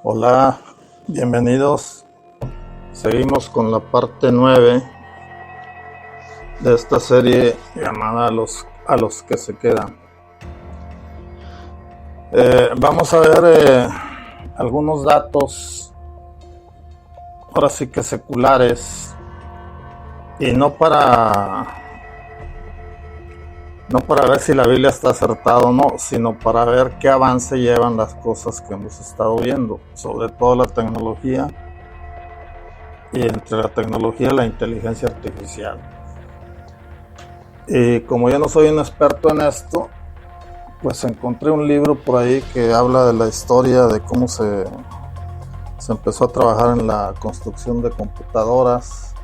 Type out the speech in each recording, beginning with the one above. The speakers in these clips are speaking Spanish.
Hola, bienvenidos. Seguimos con la parte 9 de esta serie llamada a los que se quedan. Vamos a ver algunos datos, ahora sí que seculares, y no para ver si la Biblia está acertada o no, sino para ver qué avance llevan las cosas que hemos estado viendo, sobre todo la tecnología, y entre la tecnología la inteligencia artificial. Y como yo no soy un experto en esto, pues encontré un libro por ahí que habla de la historia de cómo se empezó a trabajar en la construcción de computadoras,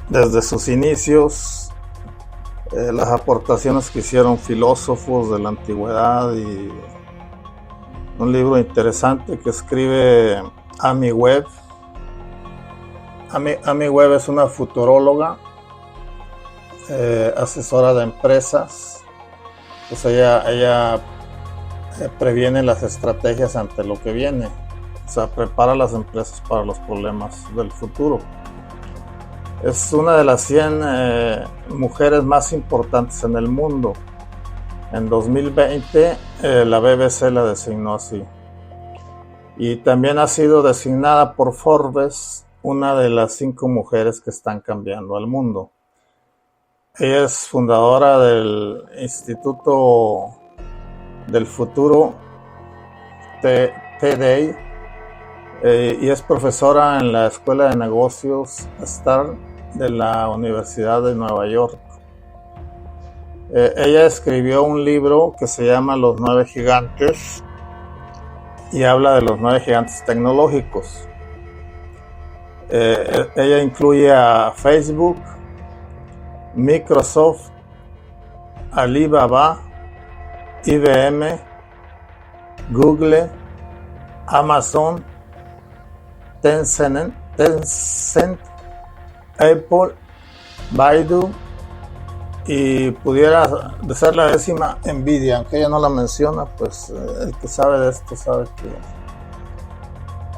desde sus inicios, las aportaciones que hicieron filósofos de la antigüedad, y un libro interesante que escribe Amy Webb. Amy Webb es una futuróloga, asesora de empresas. Pues ella previene las estrategias ante lo que viene, o sea, prepara a las empresas para los problemas del futuro. Es una de las 100 mujeres más importantes en el mundo. En 2020 la BBC la designó así. Y también ha sido designada por Forbes una de las 5 mujeres que están cambiando al mundo. Ella es fundadora del Instituto del Futuro, T-Day, y es profesora en la Escuela de Negocios Stern de la Universidad de Nueva York. Ella escribió un libro que se llama Los 9 Gigantes y habla de los 9 gigantes tecnológicos. Ella incluye a Facebook, Microsoft, Alibaba, IBM, Google, Amazon, Tencent, Apple, Baidu, y pudiera ser la 10ª Nvidia, aunque ella no la menciona. Pues el que sabe de esto sabe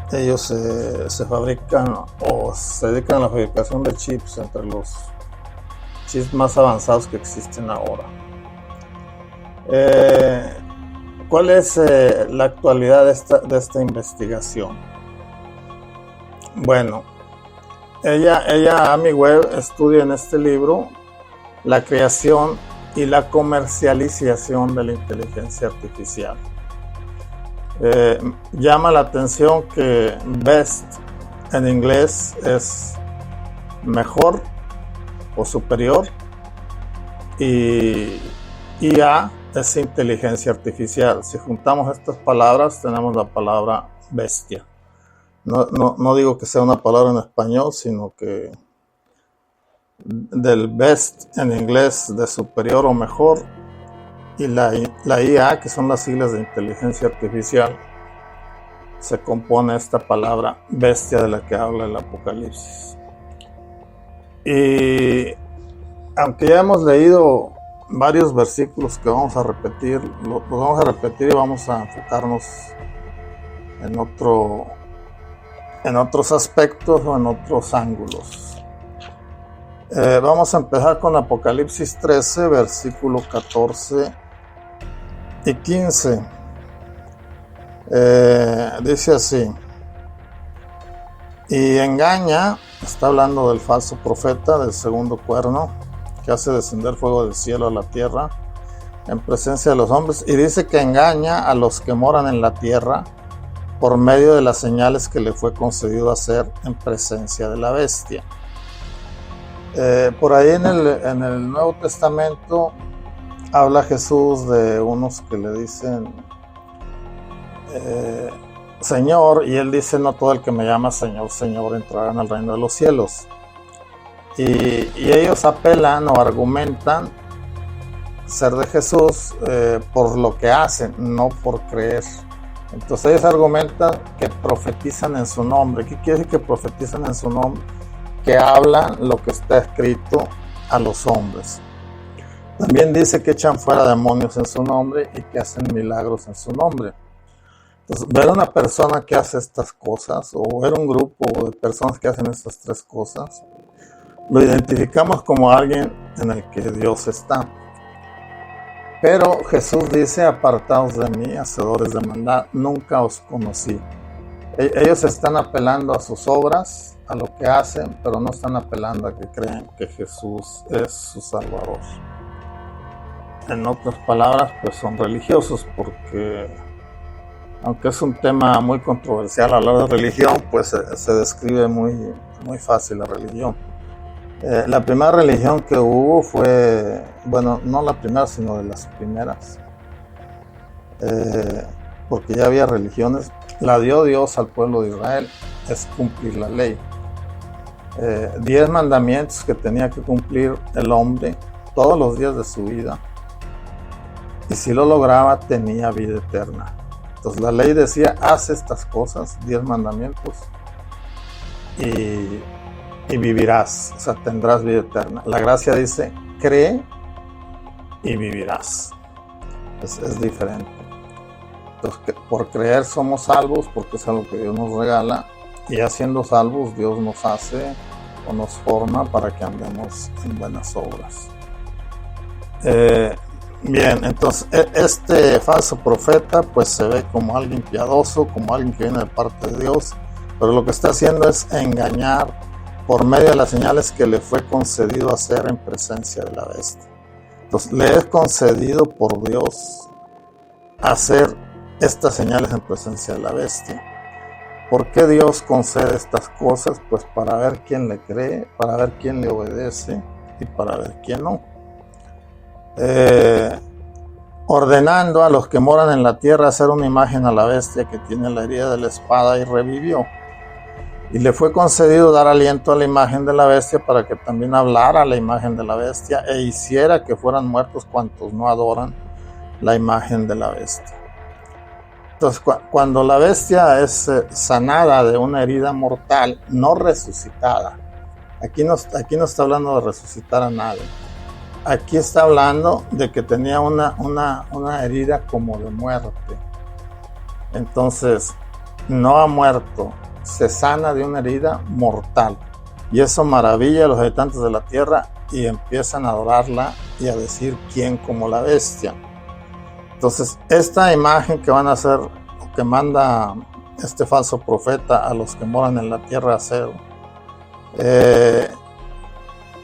que ellos se fabrican o se dedican a la fabricación de chips, entre los chips más avanzados que existen ahora. ¿Cuál es la actualidad de esta investigación? Bueno, Amy Webb, estudia en este libro la creación y la comercialización de la inteligencia artificial. Llama la atención que best en inglés es mejor o superior, y IA es inteligencia artificial. Si juntamos estas palabras tenemos la palabra bestia. No digo que sea una palabra en español, sino que del best en inglés, de superior o mejor, y la IA, que son las siglas de inteligencia artificial, se compone esta palabra bestia de la que habla el Apocalipsis. Y aunque ya hemos leído varios versículos que vamos a repetir, los vamos a repetir y vamos a enfocarnos en otros aspectos o en otros ángulos. Vamos a empezar con Apocalipsis 13, versículo 14 y 15. Dice así: y engaña, está hablando del falso profeta, del segundo cuerno, que hace descender fuego del cielo a la tierra en presencia de los hombres, y dice que engaña a los que moran en la tierra por medio de las señales que le fue concedido hacer en presencia de la bestia. Por ahí en el Nuevo Testamento habla Jesús de unos que le dicen Señor, y él dice: no todo el que me llama Señor, Señor entrará en el reino de los cielos. Y ellos apelan o argumentan ser de Jesús por lo que hacen, no por creer. Entonces ellos argumentan que profetizan en su nombre. ¿Qué quiere decir que profetizan en su nombre? Que hablan lo que está escrito a los hombres. También dice que echan fuera demonios en su nombre y que hacen milagros en su nombre. Entonces, ver a una persona que hace estas cosas, o ver un grupo de personas que hacen estas tres cosas, lo identificamos como alguien en el que Dios está. Pero Jesús dice: apartaos de mí, hacedores de maldad, nunca os conocí. Ellos están apelando a sus obras, a lo que hacen, pero no están apelando a que crean que Jesús es su Salvador. En otras palabras, pues son religiosos, porque aunque es un tema muy controversial hablar de religión, pues se describe muy fácil la religión. La primera religión que hubo fue, bueno, no la primera, sino de las primeras, porque ya había religiones. La dio Dios al pueblo de Israel, es cumplir la ley. 10 mandamientos que tenía que cumplir el hombre todos los días de su vida, y si lo lograba tenía vida eterna. Entonces la ley decía: haz estas cosas, 10 mandamientos, y vivirás, o sea, tendrás vida eterna. La gracia dice: cree y vivirás. Es diferente. Entonces, por creer somos salvos, porque es algo que Dios nos regala, y ya siendo salvos, Dios nos hace o nos forma para que andemos en buenas obras. Bien, entonces este falso profeta pues se ve como alguien piadoso, como alguien que viene de parte de Dios, pero lo que está haciendo es engañar por medio de las señales que le fue concedido hacer en presencia de la bestia. Entonces le es concedido por Dios hacer estas señales en presencia de la bestia. ¿Por qué Dios concede estas cosas? Pues para ver quién le cree, para ver quién le obedece y para ver quién no. Ordenando a los que moran en la tierra hacer una imagen a la bestia que tiene la herida de la espada y revivió. Y le fue concedido dar aliento a la imagen de la bestia para que también hablara a la imagen de la bestia e hiciera que fueran muertos cuantos no adoran la imagen de la bestia. Entonces, cuando la bestia es sanada de una herida mortal, no resucitada, aquí no está hablando de resucitar a nadie. Aquí está hablando de que tenía una herida como de muerte. Entonces, no ha muerto, se sana de una herida mortal. Y eso maravilla a los habitantes de la tierra y empiezan a adorarla y a decir: ¿quién como la bestia? Entonces, esta imagen que van a hacer, que manda este falso profeta a los que moran en la tierra a hacer,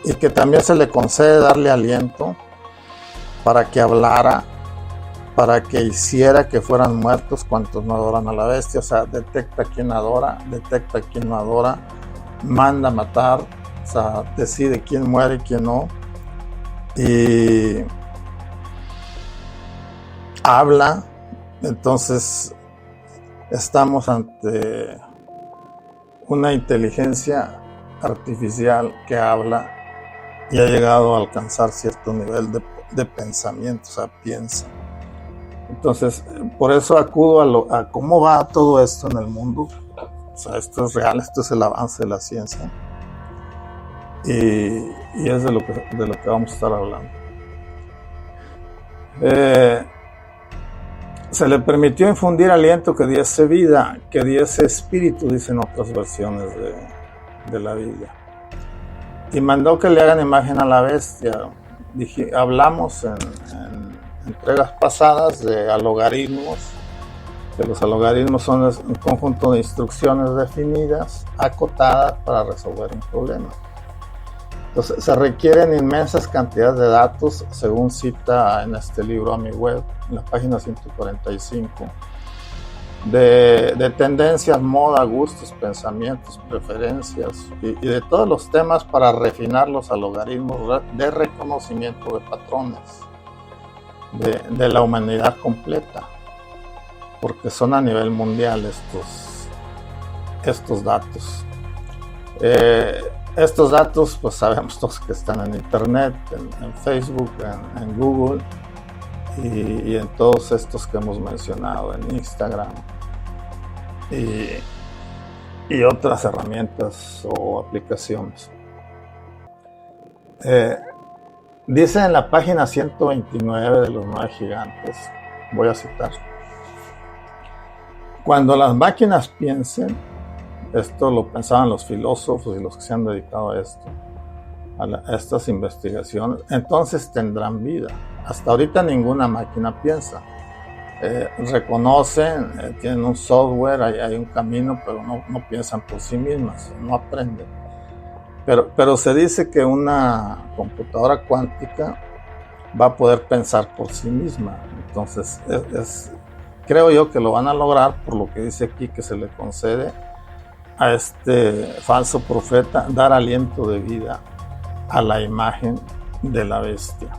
y que también se le concede darle aliento para que hablara, para que hiciera que fueran muertos cuantos no adoran a la bestia. O sea, detecta quién adora, detecta quién no adora, manda matar, o sea, decide quién muere y quién no, y habla. Entonces estamos ante una inteligencia artificial que habla y ha llegado a alcanzar cierto nivel de pensamiento, o sea, piensa. Entonces, por eso acudo a cómo va todo esto en el mundo. O sea, esto es real, esto es el avance de la ciencia. Y es de lo que vamos a estar hablando. Se le permitió infundir aliento que diese vida, que diese espíritu, dicen otras versiones de la Biblia. Y mandó que le hagan imagen a la bestia. Hablamos en entregas pasadas de alogaritmos, que los alogaritmos son un conjunto de instrucciones definidas, acotadas para resolver un problema. Entonces, se requieren inmensas cantidades de datos, según cita en este libro a mi web, en la página 145, de tendencias, moda, gustos, pensamientos, preferencias y de todos los temas para refinar los algoritmos de reconocimiento de patrones de la humanidad completa, porque son a nivel mundial estos datos. Estos datos, pues sabemos todos que están en internet, en Facebook, en Google y en todos estos que hemos mencionado, en Instagram y otras herramientas o aplicaciones. Dice en la página 129 de los 9 gigantes, voy a citar: cuando las máquinas piensen, esto lo pensaban los filósofos y los que se han dedicado a esto, a estas investigaciones, entonces tendrán vida. Hasta ahorita ninguna máquina piensa. Reconocen, tienen un software, hay un camino, pero no piensan por sí mismas, no aprenden. Pero se dice que una computadora cuántica va a poder pensar por sí misma. Entonces, creo yo que lo van a lograr, por lo que dice aquí que se le concede a este falso profeta, dar aliento de vida a la imagen de la bestia.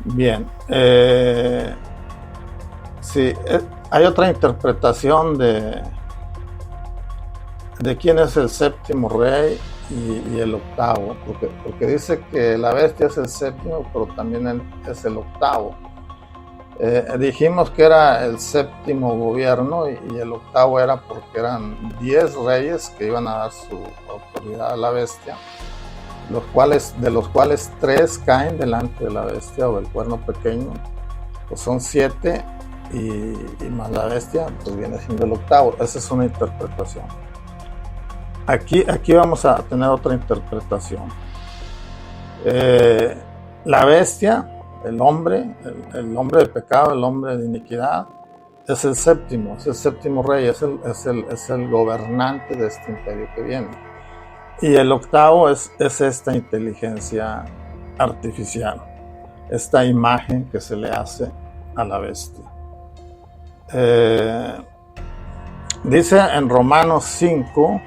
Bien, sí, hay otra interpretación de quién es el séptimo rey y el octavo, porque dice que la bestia es el séptimo, pero también es el octavo. Dijimos que era el séptimo gobierno y el octavo era porque eran 10 reyes que iban a dar su autoridad a la bestia, de los cuales 3 caen delante de la bestia o del cuerno pequeño, pues son 7 y más la bestia, pues viene siendo el octavo. Esa es una interpretación. Aquí vamos a tener otra interpretación. La bestia, el hombre de pecado, el hombre de iniquidad, es el séptimo rey, es el gobernante de este imperio que viene. Y el octavo es esta inteligencia artificial, esta imagen que se le hace a la bestia. Dice en Romanos 5,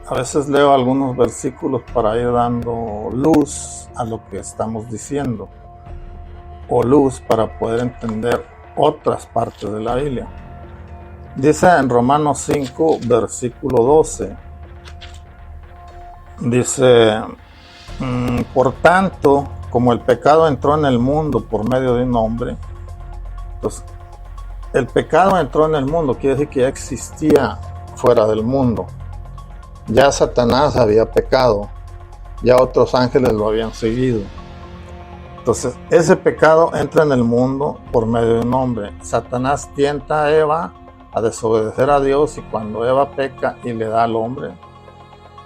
a veces leo algunos versículos para ir dando luz a lo que estamos diciendo, o luz para poder entender otras partes de la Biblia. Dice en Romanos 5, versículo 12, dice: por tanto, como el pecado entró en el mundo por medio de un hombre, pues el pecado entró en el mundo, quiere decir que ya existía fuera del mundo. Ya Satanás había pecado, ya otros ángeles lo habían seguido. Entonces, ese pecado entra en el mundo por medio de un hombre. Satanás tienta a Eva a desobedecer a Dios, y cuando Eva peca y le da al hombre,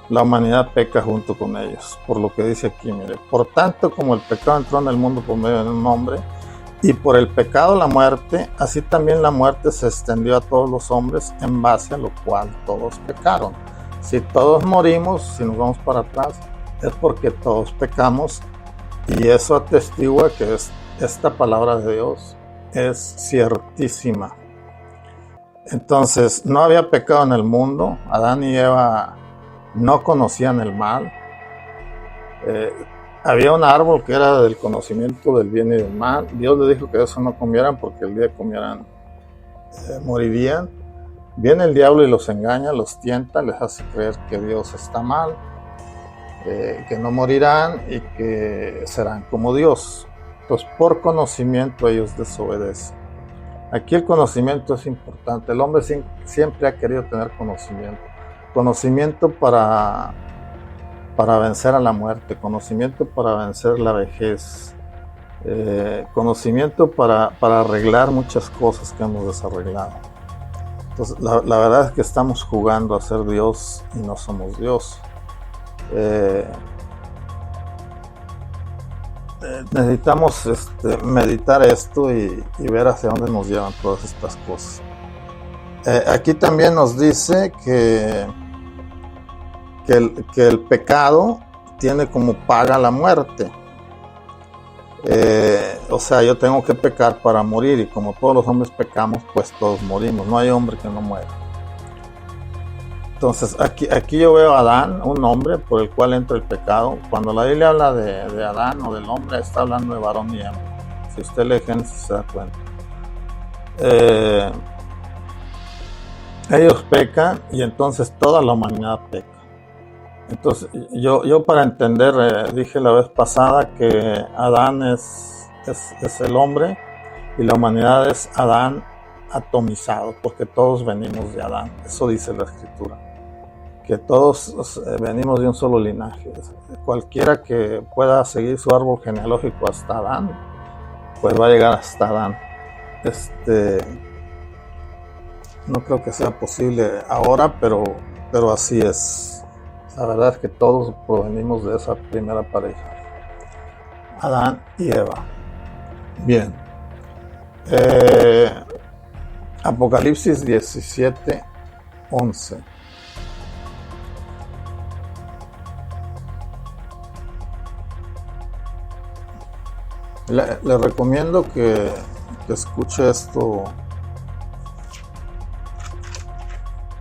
la humanidad peca junto con ellos. Por lo que dice aquí, mire: por tanto, como el pecado entró en el mundo por medio de un hombre, y por el pecado la muerte, así también la muerte se extendió a todos los hombres, en base a lo cual todos pecaron. Si todos morimos, si nos vamos para atrás, es porque todos pecamos, y eso atestigua que esta palabra de Dios es ciertísima. Entonces, no había pecado en el mundo. Adán y Eva no conocían el mal. Había un árbol que era del conocimiento del bien y del mal. Dios les dijo que de eso no comieran, porque el día que comieran morirían. Viene el diablo y los engaña, los tienta, les hace creer que Dios está mal, que no morirán y que serán como Dios. Pues por conocimiento ellos desobedecen. Aquí el conocimiento es importante. El hombre siempre ha querido tener conocimiento para vencer a la muerte, conocimiento para vencer la vejez, conocimiento para arreglar muchas cosas que hemos desarreglado. Entonces, la verdad es que estamos jugando a ser Dios y no somos Dios. Necesitamos meditar esto y ver hacia dónde nos llevan todas estas cosas. Aquí también nos dice que el pecado tiene como paga la muerte. O sea, yo tengo que pecar para morir, y como todos los hombres pecamos, pues todos morimos. No hay hombre que no muera. Entonces, aquí yo veo a Adán, un hombre por el cual entra el pecado. Cuando la Biblia habla de Adán o del hombre, está hablando de varón y hembra. Si usted lee Génesis, se da cuenta. Ellos pecan, y entonces toda la humanidad peca. Entonces, yo para entender, dije la vez pasada que Adán es el hombre, y la humanidad es Adán atomizado, porque todos venimos de Adán. Eso dice la Escritura. que todos venimos de un solo linaje. Cualquiera que pueda seguir su árbol genealógico hasta Adán, pues va a llegar hasta Adán. No creo que sea posible ahora, pero así es. La verdad es que todos provenimos de esa primera pareja, Adán y Eva. Bien. Apocalipsis 17:11. Le recomiendo que escuche esto,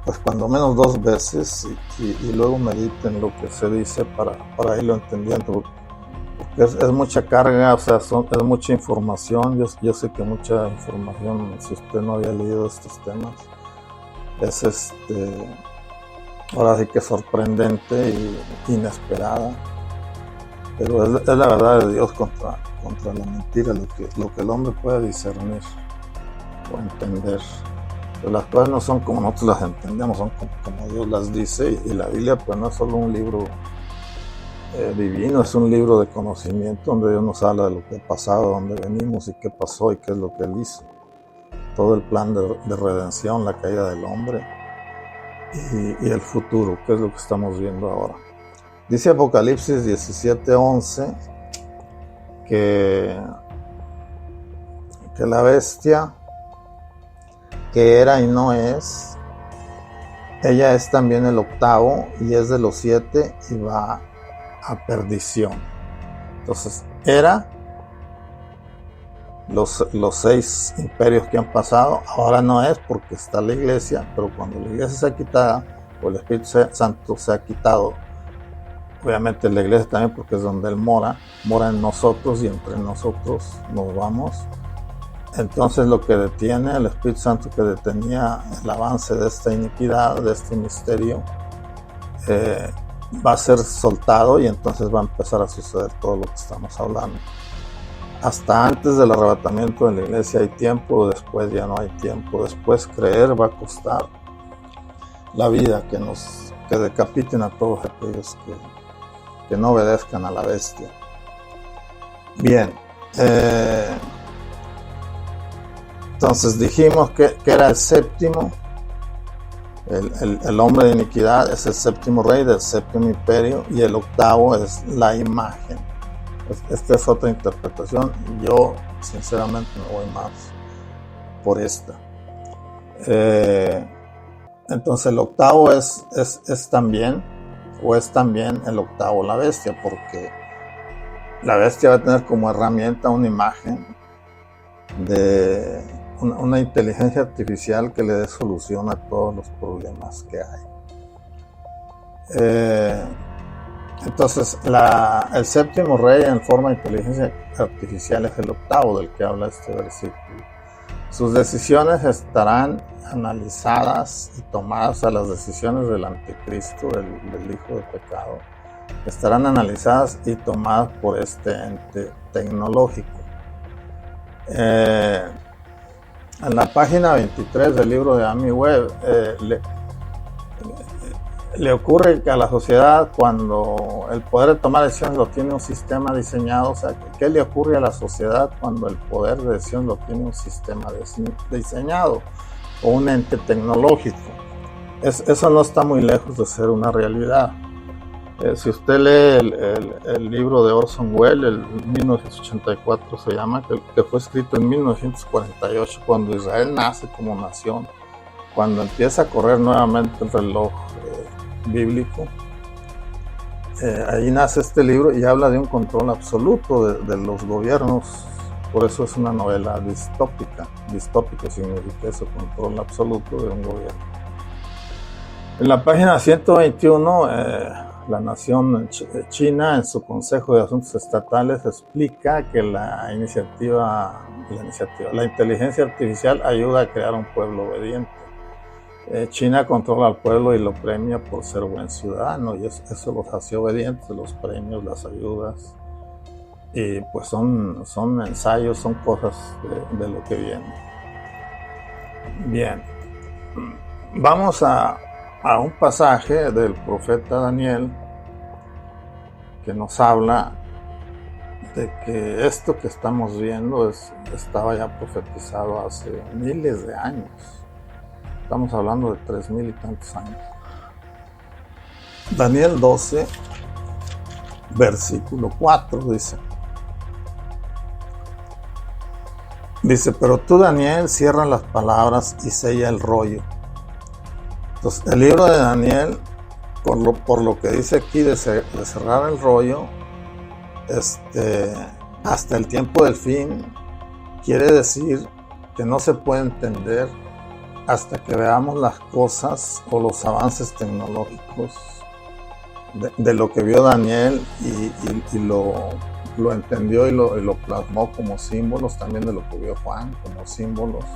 pues cuando menos 2 veces y luego mediten lo que se dice para irlo entendiendo, porque es mucha carga, o sea, es mucha información. Yo sé que mucha información, si usted no había leído estos temas, es ahora sí que sorprendente e inesperada, pero es la verdad de Dios contra la mentira, lo que el hombre puede discernir o entender. Pero las cosas no son como nosotros las entendemos, son como Dios las dice, y la Biblia pues no es solo un libro divino, es un libro de conocimiento donde Dios nos habla de lo que ha pasado, de dónde venimos y qué pasó y qué es lo que Él hizo. Todo el plan de redención, la caída del hombre y el futuro, que es lo que estamos viendo ahora. Dice Apocalipsis 17:11 que la bestia que era y no es, ella es también el octavo y es de los 7 y va a perdición. Entonces era los 6 imperios que han pasado, ahora no es porque está la iglesia, pero cuando la iglesia sea quitada o el Espíritu Santo se ha quitado, obviamente la iglesia también, porque es donde Él mora en nosotros y entre nosotros nos vamos. Entonces lo que detiene, el Espíritu Santo que detenía el avance de esta iniquidad, de este misterio, va a ser soltado y entonces va a empezar a suceder todo lo que estamos hablando. Hasta antes del arrebatamiento de la iglesia hay tiempo, después ya no hay tiempo. Después creer va a costar la vida, que decapiten a todos aquellos que no obedezcan a la bestia. Bien, entonces dijimos que era el séptimo, el hombre de iniquidad es el séptimo rey del séptimo imperio, y el octavo es la imagen. Esta es otra interpretación, yo sinceramente me voy más por esta. Entonces el octavo es también el octavo la bestia, porque la bestia va a tener como herramienta una imagen de una inteligencia artificial que le dé solución a todos los problemas que hay. Entonces el séptimo rey en forma de inteligencia artificial es el octavo del que habla este versículo. Sus decisiones estarán analizadas y tomadas, a las decisiones del anticristo, del hijo de pecado, estarán analizadas y tomadas por este ente tecnológico. En la página 23 del libro de AmiWeb le ocurre que a la sociedad, cuando el poder de tomar decisiones lo tiene un sistema diseñado, o sea, ¿qué le ocurre a la sociedad cuando el poder de decisión lo tiene un sistema diseñado o un ente tecnológico? Eso no está muy lejos de ser una realidad. Si usted lee el libro de Orson Welles, el 1984 se llama, que fue escrito en 1948, cuando Israel nace como nación, cuando empieza a correr nuevamente el reloj bíblico, ahí nace este libro y habla de un control absoluto de los gobiernos. Por eso es una novela distópica. Distópico significa eso, control absoluto de un gobierno. En la página 121, la nación China, en su Consejo de Asuntos Estatales, explica que la inteligencia artificial ayuda a crear un pueblo obediente. China controla al pueblo y lo premia por ser buen ciudadano, y eso los hace obedientes, los premios, las ayudas, y pues son ensayos, son cosas de lo que viene. Bien, vamos a a un pasaje del profeta Daniel que nos habla de que esto que estamos viendo estaba ya profetizado hace miles de años. Estamos hablando de 3000 y tantos años. Daniel 12, versículo 4 dice, pero tú, Daniel, cierra las palabras y sella el rollo. Entonces, el libro de Daniel, por lo que dice aquí de cerrar el rollo, hasta el tiempo del fin, quiere decir que no se puede entender hasta que veamos las cosas o los avances tecnológicos de lo que vio Daniel y lo entendió y lo plasmó como símbolos, también de lo que vio Juan como símbolos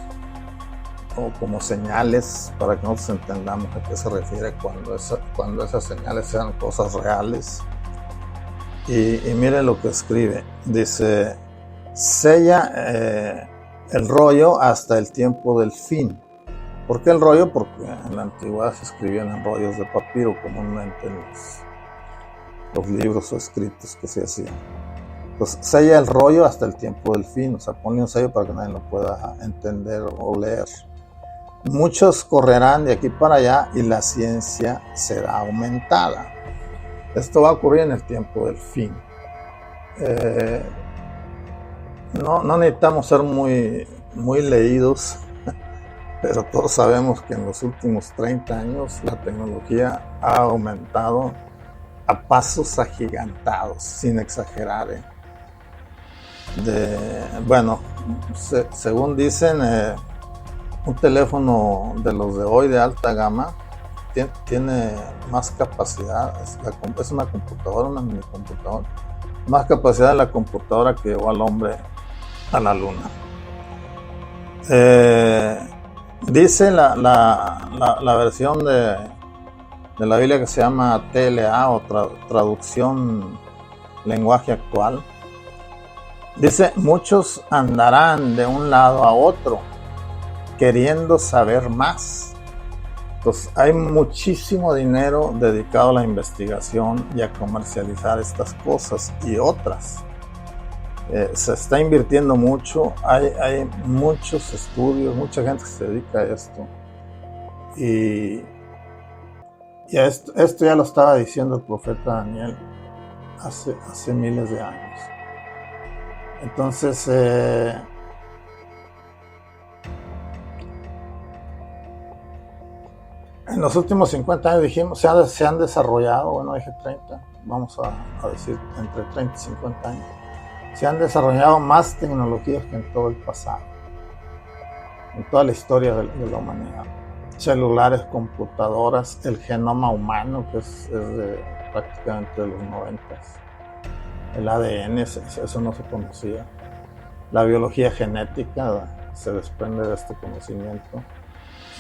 o como señales, para que nosotros entendamos a qué se refiere cuando esas señales sean cosas reales. Y miren lo que escribe, dice, sella el rollo hasta el tiempo del fin. ¿Por qué el rollo? Porque en la antigüedad se escribían en rollos de papiro, comúnmente en los libros o escritos que se hacían. Entonces, sella el rollo hasta el tiempo del fin, o sea, pone un sello para que nadie lo pueda entender o leer. Muchos correrán de aquí para allá y la ciencia será aumentada. Esto va a ocurrir en el tiempo del fin. No necesitamos ser muy leídos, pero todos sabemos que en los últimos 30 años la tecnología ha aumentado a pasos agigantados, sin exagerar. Según dicen, un teléfono de los de hoy de alta gama tiene más capacidad, es una computadora, una mini computadora, más capacidad de la computadora que llevó al hombre a la luna. Dice la versión de la Biblia que se llama TLA o traducción lenguaje actual. Dice, muchos andarán de un lado a otro queriendo saber más. Entonces hay muchísimo dinero dedicado a la investigación y a comercializar estas cosas y otras. Se está invirtiendo mucho, hay muchos estudios, mucha gente que se dedica a esto. Y esto ya lo estaba diciendo el profeta Daniel hace miles de años. Entonces, en los últimos 50 años dijimos, se han desarrollado, bueno, dije 30, vamos a decir entre 30 y 50 años, se han desarrollado más tecnologías que en todo el pasado, en toda la historia de la humanidad. Celulares, computadoras, el genoma humano, que es prácticamente de los 90. El ADN, eso no se conocía. La biología genética se desprende de este conocimiento.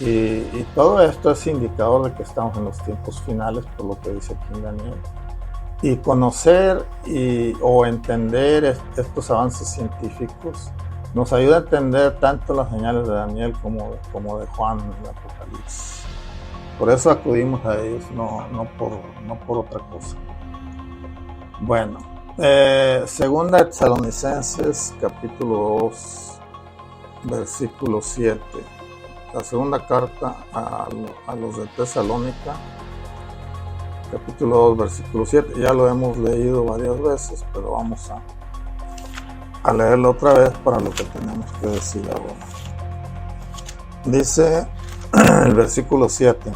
Y todo esto es indicador de que estamos en los tiempos finales, por lo que dice aquí Daniel. Y conocer o entender estos avances científicos nos ayuda a entender tanto las señales de Daniel como de Juan en el Apocalipsis. Por eso acudimos a ellos, no por otra cosa. Bueno, segunda Tesalonicenses, capítulo 2, versículo 7. La segunda carta a los de Tesalónica, capítulo 2, versículo 7. Ya lo hemos leído varias veces, pero vamos a leerlo otra vez para lo que tenemos que decir ahora. Dice el versículo 7.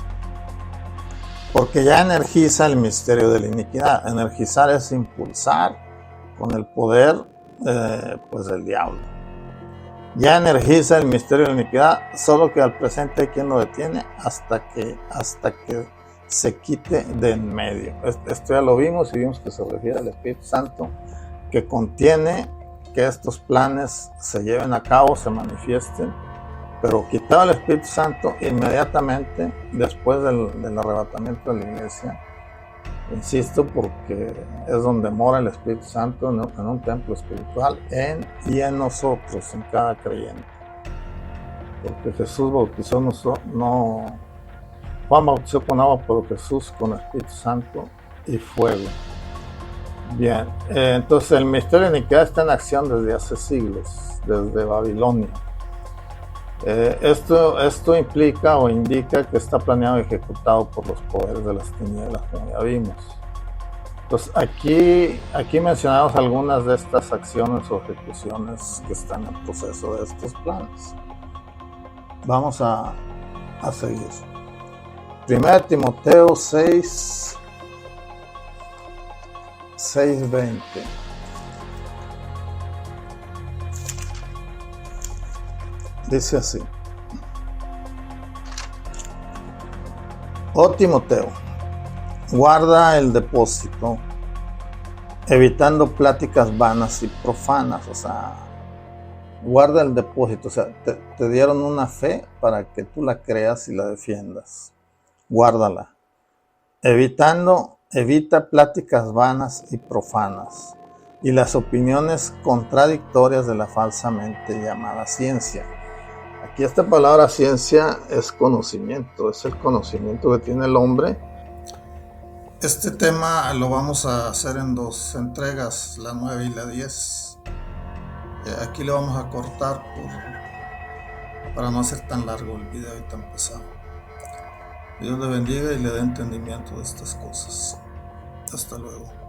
Porque ya energiza el misterio de la iniquidad. Energizar es impulsar con el poder del diablo. Ya energiza el misterio de la iniquidad, solo que al presente hay quien lo detiene hasta que se quite de en medio. Esto ya lo vimos y vimos que se refiere al Espíritu Santo, que contiene que estos planes se lleven a cabo, se manifiesten, pero quitado el Espíritu Santo inmediatamente después del arrebatamiento de la iglesia. Insisto, porque es donde mora el Espíritu Santo en un templo espiritual y en nosotros, en cada creyente. Porque Jesús bautizó no Juan bautizó con agua, pero Jesús con Espíritu Santo y fuego. Bien, entonces el misterio de iniquidad está en acción desde hace siglos, desde Babilonia. Esto implica o indica que está planeado y ejecutado por los poderes de las tinieblas, como ya vimos. Entonces aquí mencionamos algunas de estas acciones o ejecuciones que están en proceso de estos planes. Vamos a seguir. 1 Timoteo 6:20. Dice así: Oh Timoteo, guarda el depósito, evitando pláticas vanas y profanas. O sea, guarda el depósito. O sea, te dieron una fe para que tú la creas y la defiendas. Guárdala. Evita pláticas vanas y profanas y las opiniones contradictorias de la falsamente llamada ciencia. Aquí esta palabra ciencia es conocimiento, es el conocimiento que tiene el hombre. Este tema lo vamos a hacer en 2 entregas, la 9 y la 10. Aquí lo vamos a cortar para no hacer tan largo el video y tan pesado. Dios le bendiga y le dé entendimiento de estas cosas. Hasta luego.